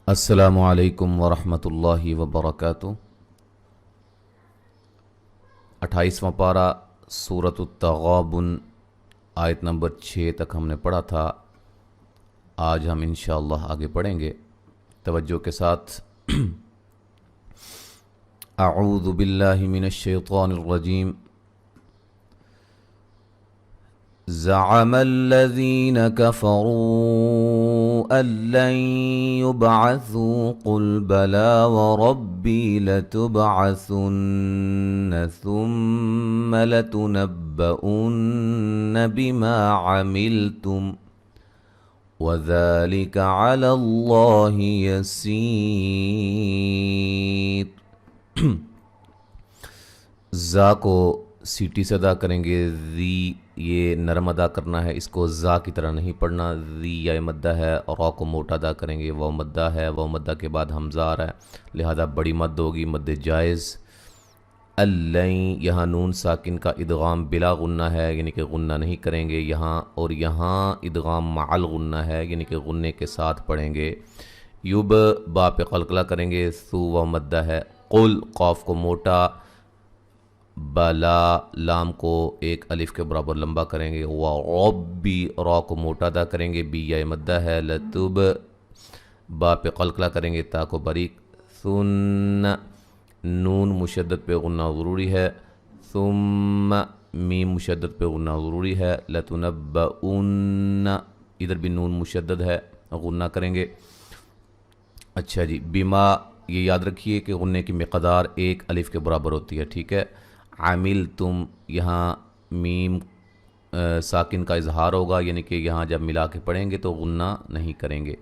السلام علیکم ورحمۃ اللہ وبرکاتہ۔ 28واں پارہ سورۃ التغابن، آیت نمبر 6 تک ہم نے پڑھا تھا۔ آج ہم انشاءاللہ آگے پڑھیں گے توجہ کے ساتھ۔ اعوذ باللہ من الشیطان الرجیم۔ زعم الذين كفروا أن لن يبعثوا قل بلى وربي لتبعثن ثم لتنبؤن بما عملتم وذلك على الله يسير۔ زا کو سیٹی سے ادا کریں گے، ذی یہ نرم ادا کرنا ہے، اس کو زا کی طرح نہیں پڑھنا۔ ذی یا مدہ ہے، اور را کو موٹا ادا کریں گے، وہ مدہ ہے، وہ مدہ کے بعد حمزہ آ رہا ہے، لہذا بڑی مد ہوگی، مد جائز۔ اللَّن یہاں نون ساکن کا ادغام بلا غنہ ہے، یعنی کہ غنہ نہیں کریں گے یہاں، اور یہاں ادغام مع الغنہ ہے، یعنی کہ غنے کے ساتھ پڑھیں گے۔ یوب با پہ قلقلہ کریں گے، سو و مدہ ہے۔ قل قاف کو موٹا، بلا لام کو ایک الف کے برابر لمبا کریں گے، وربی را کو موٹا ادا کریں گے، بی یا مدہ ہے۔ لتب با پہ قلقلہ کریں گے، تا کو باریک۔ ثن نون مشدد پہ غنہ ضروری ہے، ثم میم مشدد پہ غنہ ضروری ہے۔ لتنبؤن ادھر بھی نون مشدد ہے، غنہ کریں گے۔ اچھا جی، بما یہ یاد رکھیے کہ غنے کی مقدار ایک الف کے برابر ہوتی ہے، ٹھیک ہے۔ عامل تم یہاں میم ساکن کا اظہار ہوگا، یعنی کہ یہاں جب ملا کے پڑھیں گے تو غنہ نہیں کریں گے۔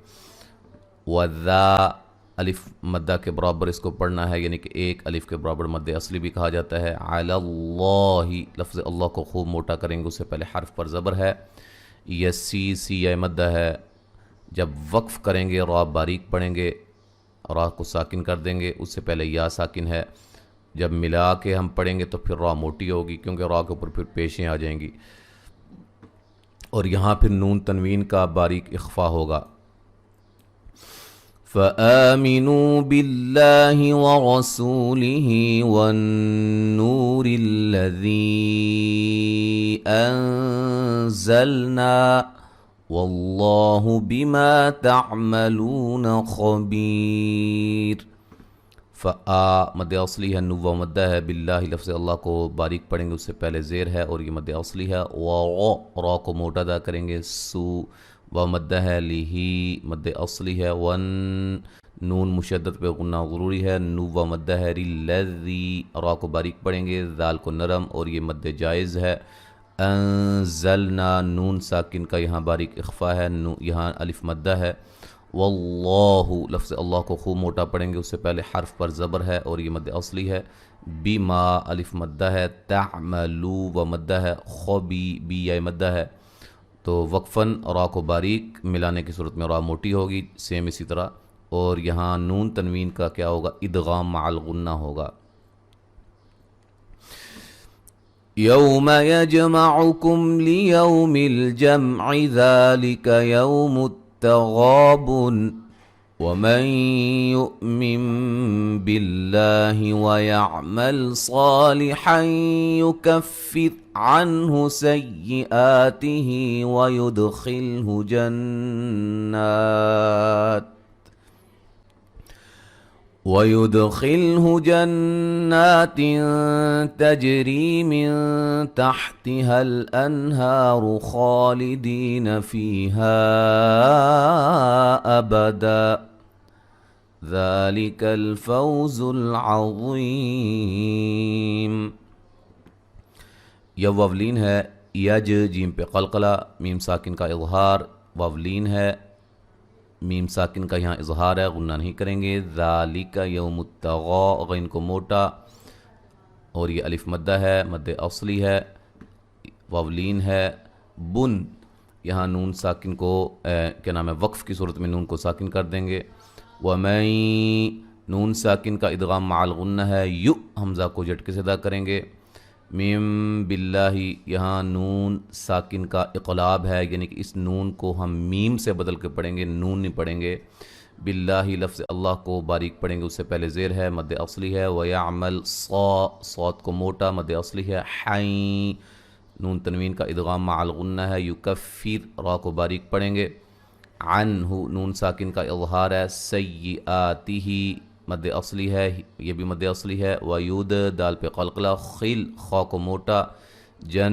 وذا الف مدہ کے برابر اس کو پڑھنا ہے، یعنی کہ ایک الف کے برابر مد اصلی بھی کہا جاتا ہے۔ علی اللہ لفظ اللہ کو خوب موٹا کریں گے، اس سے پہلے حرف پر زبر ہے۔ یسی سی یا مدہ ہے، جب وقف کریں گے را باریک پڑھیں گے، را کو ساکن کر دیں گے، اس سے پہلے یا ساکن ہے، جب ملا کے ہم پڑھیں گے تو پھر را موٹی ہوگی، کیونکہ را کے اوپر پھر پیشیں آ جائیں گی، اور یہاں پھر نون تنوین کا باریک اخفا ہوگا۔ فآمنوا باللہ ورسولہ والنور الذی انزلنا واللہ بما تعملون خبیر۔ فآ مد اصلی ہے، نو و مدہ ہے، باللہ لفظ اللہ کو باریک پڑھیں گے، اس سے پہلے زیر ہے اور یہ مد اصلی ہے۔ را کو موٹا ادا کریں گے، سو و مدہ ہے، لہی مد اصلی ہے۔ ون نون مشدد پہ غنہ ضروری ہے، نو و مدہ ہے، للذی را کو باریک پڑھیں گے، ذال کو نرم اور یہ مد جائز ہے۔ انزلنا نون ساکن کا یہاں باریک اخفا ہے، یہاں الف مدہ ہے۔ واللہ لفظ اللہ کو خوب موٹا پڑھیں گے، اس سے پہلے حرف پر زبر ہے اور یہ مد اصلی ہے۔ بما الف مدہ ہے، تعملو و مدہ ہے، خوبی بی یا مدہ ہے، تو وقفاً را کو باریک ملانے کی صورت میں را موٹی ہوگی، سیم اسی طرح۔ اور یہاں نون تنوین کا کیا ہوگا؟ ادغام مع الغنہ ہوگا۔ یوم یجمعکم لیوم الجمع ذالک یوم التغابن ومن يؤمن بالله ويعمل صالحا يكفر عنه سيئاته ويدخله جنات تجري من تحتها الأنهار خالدين فيها أبدا ذلك الفوز العظيم۔ یہ واولین ہے، یج جیم پہ قلقلہ، میم ساکن کا اظہار، واولین ہے، میم ساکن کا یہاں اظہار ہے، غنہ نہیں کریں گے۔ ذالک یوم التغا غین کو موٹا، اور یہ الف مدہ ہے، مد اصلی ہے، واولین ہے۔ بن یہاں نون ساکن کو کیا نام ہے، وقف کی صورت میں نون کو ساکن کر دیں گے۔ ومن نون ساکن کا ادغام مع الغنہ ہے، یو حمزہ کو جھٹکے سے ادا کریں گے۔ میم باللہ یہاں نون ساکن کا اقلاب ہے، یعنی کہ اس نون کو ہم میم سے بدل کے پڑھیں گے، نون نہیں پڑھیں گے۔ बिल्लाहि लफ्ज़ अल्लाह को बारीक पढ़ेंगे, उससे पहले ज़ेर है, मद असली है। वयामल सौत को मोटा, मद असली है। हाई नून तनवीन का इदगाम मअल गुन्ना है। युकफ़िर रा को बारीक पढ़ेंगे। अन्हु नून साकिन का इज़हार है। सय्यिआतिही मद असली है, ये भी मद असली है। वयुद दाल पे क़लक़ला। खिल खा को मोटा। जन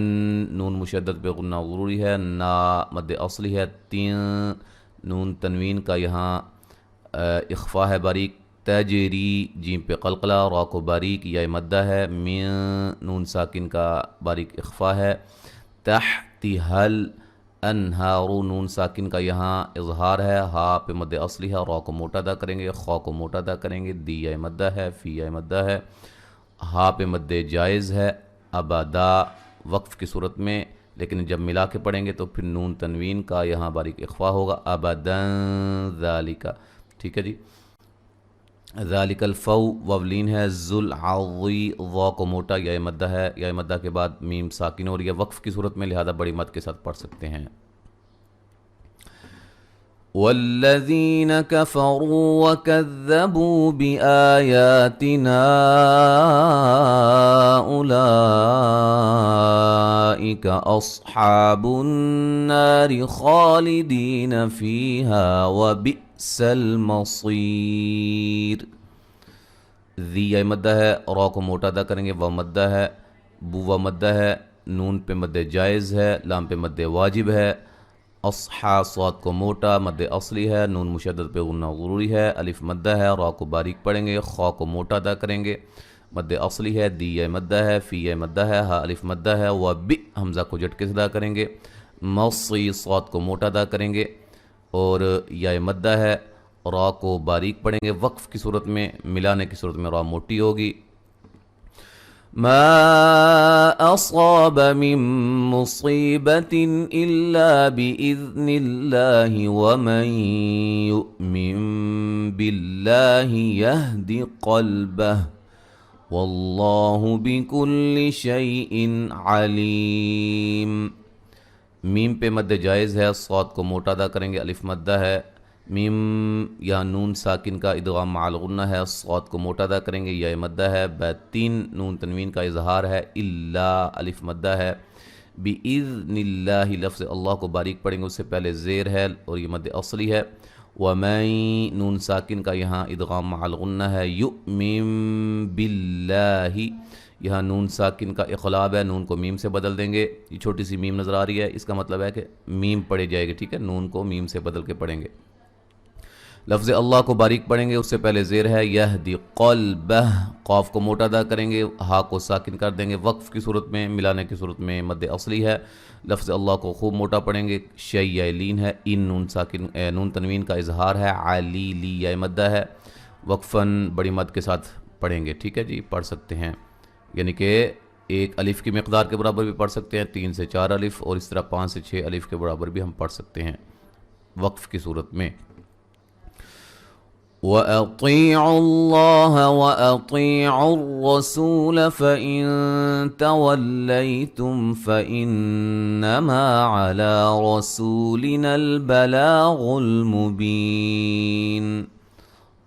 नून मुशद्दद पे गुन्ना ज़रूरी है। ना मद असली है। तीन नून तनवीन का यहाँ इख्फ़ा है बारीक। तजरी जीम पे क़लक़ला, रा को बारीक, या मद्दा है। मिन नून साकिन का बारीक इख्फ़ा है। तहतिहल अनहारू नून साकिन का यहाँ इजहार है। हा पे मद असली है, रा को मोटा अदा करेंगे, खा को मोटा अदा करेंगे। दी या मद्दा है, फ़ी या मद्दा है। हा पे मद जायज़ है। अबदा वक्फ़ की सूरत में, लेकिन जब मिला के पढ़ेंगे तो फिर नून तनवीन का यहाँ बारीक इख्फ़ा होगा। अबदन ज़ालिका, ठीक है जी। ज़ालिकल फ़ौ ववलीन है। ज़ुल आज़ी वा को मोटा, या मद्दा है, या मद्दा के बाद मीम साकिन और यह वक्फ़ की सूरत में, लिहाजा बड़ी मद के साथ पढ़ सकते हैं। वल्लज़ीन कफ़रू वकज़्ज़बू बिआयातिना उलाइका अस्हाबुन नारि खालिदीन फ़ीहा वबिअसल मसीर। ज़ी या मद्दा है, रा को मोटा अदा करेंगे, व मद्दा है। बू व मद्दा है। नून पे मद्दे जायज़ है, लाम पे मद्दे वाजिब है। अस्हा स्वाद को मोटा, मद्दे असली है। नून मुशद्दद पे गुन्ना ज़रूरी है। अलिफ मद्दा है, रा को बारीक पढ़ेंगे, खा को मोटा अदा करेंगे, मद्दे असली है। दी या मद्दा है, फ़ी या मद्दा है, हा अलिफ मद्दा है। व बि हमज़ा को झटके से अदा करेंगे। मसी स्वाद को मोटा अदा करेंगे और या मद्दा है। रा को बारीक पढ़ेंगे, वक्फ़ की सूरत में, मिलाने की सूरत में रा मोटी होगी। मा असाब मिन मुसीबतिन इल्ला बिइज़्निल्लाहि वमन युमिन बिल्लाहि यहदि क़ल्बह वल्लाहु बिकुल्लि शैइन अलीम। मीम पे मद्दे जायज़ है, सौद को मोटा अदा करेंगे, अलिफ मद्दा है। मीम या नून साकिन का इदगाम मअल गुन्ना है, सौद को मोटा अदा करेंगे, या मद्दा है। तीन नून तनवीन का इजहार है। इल्ला अलिफ मद्दा है। बिइज़्निल्लाहि लफ्ज़ अल्लाह को बारीक पढ़ेंगे, उससे पहले ज़ेर है और ये मद्दे असली है। वमन नून साकिन का यहाँ इदगाम मअल गुन्ना है। युमिन बिल्लाहि, यहाँ नून साकिन का इक़लाब है, नून को मीम से बदल देंगे। ये छोटी सी मीम नज़र आ रही है, इसका मतलब है कि मीम पढ़ी जाएगी, ठीक है। नून को मीम से बदल के पढ़ेंगे। लफ्ज़ अल्लाह को बारीक पढ़ेंगे, उससे पहले ज़ेर है। यहदी क़ल्बह, क़ाफ को मोटा अदा करेंगे, हा को साकिन कर देंगे। वक्फ़ की सूरत में, मिलाने की सूरत में मद्दे असली है। लफ्ज़ अल्लाह को खूब मोटा पढ़ेंगे। शय लीन है। इन नून साकिन नून तनवीन का इजहार है। आली ली या मद्दा है। वक्फ़न बड़ी मद के साथ पढ़ेंगे, ठीक है जी। पढ़ सकते हैं, यानी कि एक अलिफ़ की मकदार के बराबर भी पढ़ सकते हैं, 3 से 4 अलिफ़, और इस तरह 5 से 6 अलिफ़ के बराबर भी हम पढ़ सकते हैं वक्फ़ की सूरत में। वअतीउल्लाह वअतीउर्रसूल फ़इन तवल्लैतुम फ़इन्नमा अला रसूलिनल बलागुल मुबीन।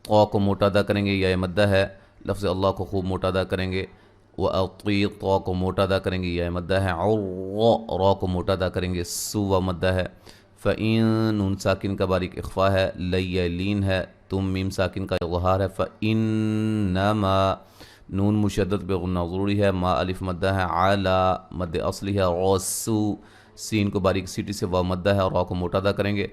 क़ा को मोटा अदा करेंगे, या मद्दा है। लफ्ज़ अल्लाह को खूब मोटा अदा करेंगे। वअती क़ा को मोटा अदा करेंगे, या मद्दा है। रा को मोटा अदा करेंगे, सु व मद्दा है। फ़इन नून साकिन का बारीक इख्फ़ा है। लय लीन है। तुम मीम साकिन का इज़हार है। फ़इन्नमा नून मुशद्दद पे गुन्ना ज़रूरी है। मा अलिफ मद्दा है। आला मद्दे असली है। रसू सीन को बारीक सीटी से व मद्दा है, और रा को मोटा अदा करेंगे।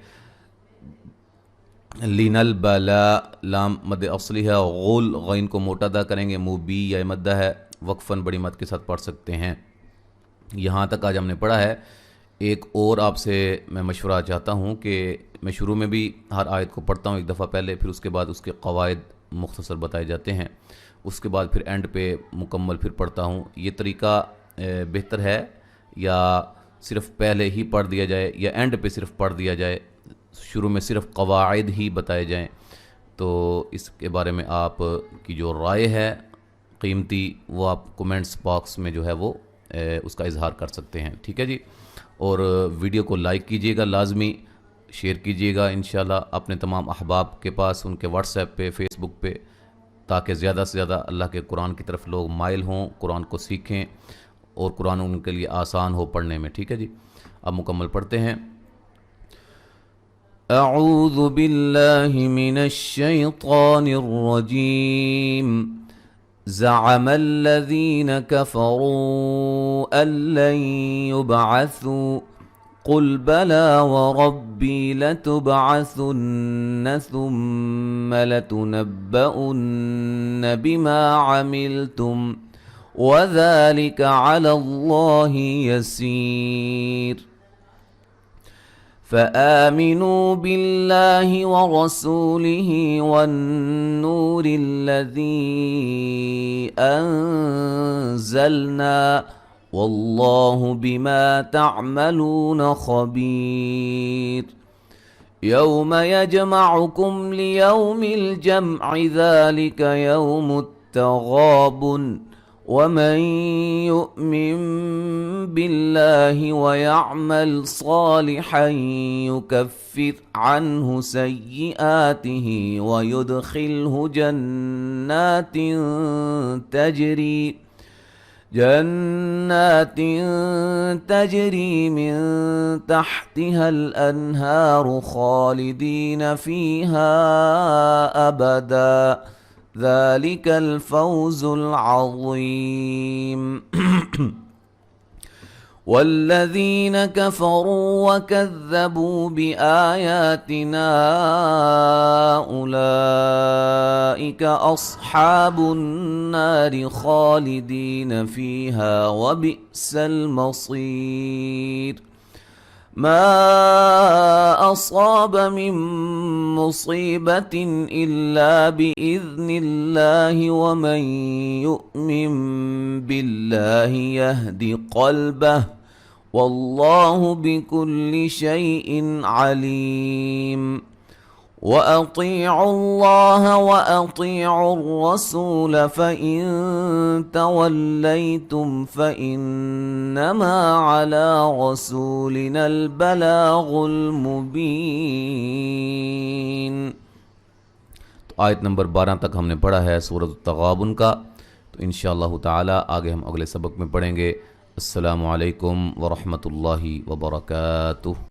लिनल बला लाम मद्दे असली है। गुल गैन को मोटा अदा करेंगे। मुबी या मद्दा है। वक्फ़न बड़ी मद के साथ पढ़ सकते हैं। यहाँ तक आज हमने पढ़ा है। एक और आपसे मैं मशवरा चाहता हूँ कि मैं शुरू में भी हर आयत को पढ़ता हूँ एक दफ़ा पहले, फिर उसके बाद उसके क़वाइद मुख्तसर बताए जाते हैं, उसके बाद फिर एंड पे मुकम्मल फिर पढ़ता हूँ। ये तरीका बेहतर है, या सिर्फ़ पहले ही पढ़ दिया जाए, या एंड पे सिर्फ पढ़ दिया जाए, शुरू में सिर्फ क़वाइद ही बताए जाएँ? तो इसके बारे में आप की जो राय है कीमती, वो आप कमेंट्स बॉक्स में जो है वो उसका इजहार कर सकते हैं, ठीक है जी। और वीडियो को लाइक कीजिएगा लाजमी, शेयर कीजिएगा इंशाल्लाह अपने तमाम अहबाब के पास, उनके व्हाट्सएप पे, फेसबुक पे, ताकि ज़्यादा से ज़्यादा अल्लाह के कुरान की तरफ लोग माइल हों, कुरान को सीखें और कुरान उनके लिए आसान हो पढ़ने में। ठीक है जी, अब मुकम्मल पढ़ते हैं। अऊज़ु बिल्लाहि मिनश शैतानिर रजीम। ज़अमल्लज़ीन कफ़रू अल्लन युबअसू क़ुल बला वरब्बी लतुबअसुन्न सुम्म लतुनब्बउन्न बिमा अमिलतुम वज़ालिक अलल्लाहि यसीर। फ़आमिनू बिल्लाहि वरसूलिहि वन्नूर الذी अंज़लना वल्लाहु बिमा तअमलून खबीर। यौम यजमअकुम लियौमिल जमअ ज़ालिक यौमुत तग़ाबुन वमन युमिन बिल्लाहि वयअमल सालिहन युकफ्फिर अन्हु सय्यिआतिहि वयुदखिलहु जन्नातिन तजरी मिन तहतिहल अन्हार खालिदीन फीहा अबदा ज़ालिकल फ़ौज़ुल अज़ीम। वल्लज़ीन कफ़रू वकज़्ज़बू बिआयातिना उलाइक अस्हाबुन नारि खालिदीन फीहा वबिअसल मसीर। मा असाब मिन मुसीबतिन इल्ला बिइज़्निल्लाहि वमन युमिन बिल्लाहि यहदि क़ल्बहु वल्लाहु बिकुल्लि शैइन अलीम। वअतीअुल्लाह वअतीअुर्रसूल फ़इन तवल्लैतुम फ़इन्नमा अला रसूलिनल बलागुल मुबीन। तो आयत नंबर 12 तक हमने पढ़ा है सूरत तग़ाबुन का। तो इंशाअल्लाह ताला आगे हम अगले सबक में पढ़ेंगे। अस्सलामु अलैकुम व रहमतुल्लाहि व बरकातुहू।